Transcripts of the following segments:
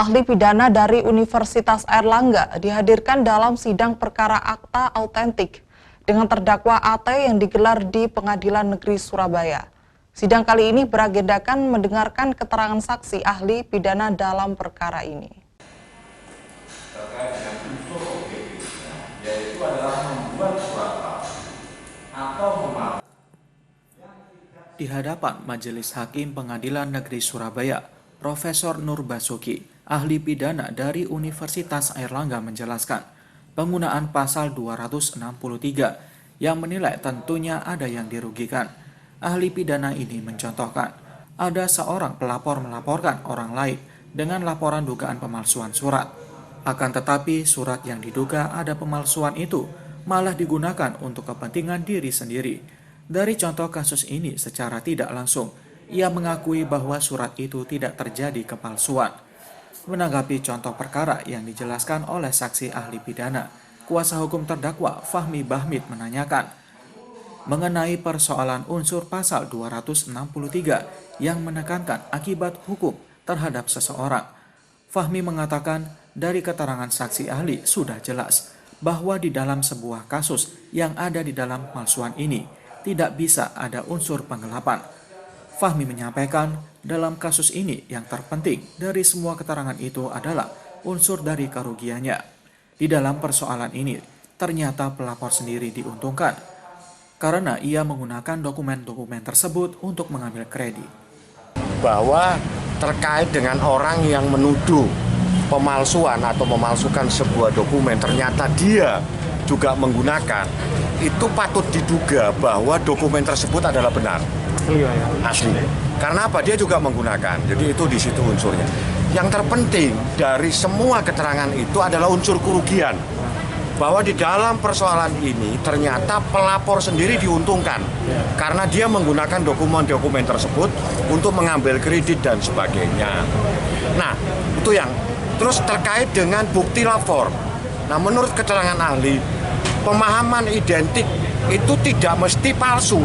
ahli pidana dari Universitas Airlangga dihadirkan dalam sidang perkara akta autentik dengan terdakwa AT yang digelar di Pengadilan Negeri Surabaya. Sidang kali ini beragendakan mendengarkan keterangan saksi ahli pidana dalam perkara ini. Terkait dengan unsur objektifnya, yaitu adalah membuat suatu atau Di hadapan Majelis Hakim Pengadilan Negeri Surabaya, Profesor Nur Basuki, ahli pidana dari Universitas Airlangga menjelaskan penggunaan pasal 263 yang menilai tentunya ada yang dirugikan. Ahli pidana ini mencontohkan, ada seorang pelapor melaporkan orang lain dengan laporan dugaan pemalsuan surat. Akan tetapi surat yang diduga ada pemalsuan itu malah digunakan untuk kepentingan diri sendiri. Dari contoh kasus ini secara tidak langsung, ia mengakui bahwa surat itu tidak terjadi kepalsuan. Menanggapi contoh perkara yang dijelaskan oleh saksi ahli pidana, kuasa hukum terdakwa Fahmi Bahmid menanyakan mengenai persoalan unsur pasal 263 yang menekankan akibat hukum terhadap seseorang. Fahmi mengatakan dari keterangan saksi ahli sudah jelas bahwa di dalam sebuah kasus yang ada di dalam pemalsuan ini tidak bisa ada unsur penggelapan. Fahmi menyampaikan dalam kasus ini yang terpenting dari semua keterangan itu adalah unsur dari kerugiannya. Di dalam persoalan ini ternyata pelapor sendiri diuntungkan karena ia menggunakan dokumen-dokumen tersebut untuk mengambil kredit. Bahwa terkait dengan orang yang menuduh pemalsuan atau memalsukan sebuah dokumen, ternyata dia juga menggunakan, itu patut diduga bahwa dokumen tersebut adalah benar, asli. Karena apa? Dia juga menggunakan. Jadi itu di situ unsurnya. Yang terpenting dari semua keterangan itu adalah unsur kerugian. Bahwa di dalam persoalan ini ternyata pelapor sendiri diuntungkan karena dia menggunakan dokumen-dokumen tersebut untuk mengambil kredit dan sebagainya. Nah, itu yang terus terkait dengan bukti lapor. Nah, menurut keterangan ahli, pemahaman identik itu tidak mesti palsu.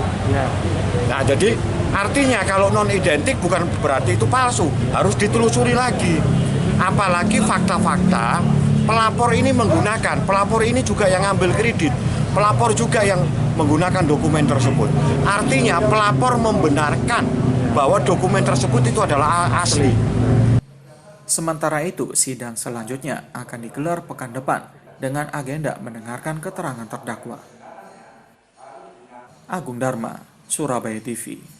Nah, jadi artinya kalau non identik bukan berarti itu palsu, harus ditelusuri lagi. Apalagi fakta-fakta pelapor ini menggunakan, pelapor ini juga yang ambil kredit, pelapor juga yang menggunakan dokumen tersebut. Artinya pelapor membenarkan bahwa dokumen tersebut itu adalah asli. Sementara itu, sidang selanjutnya akan digelar pekan depan dengan agenda mendengarkan keterangan terdakwa. Agung Dharma, Surabaya TV.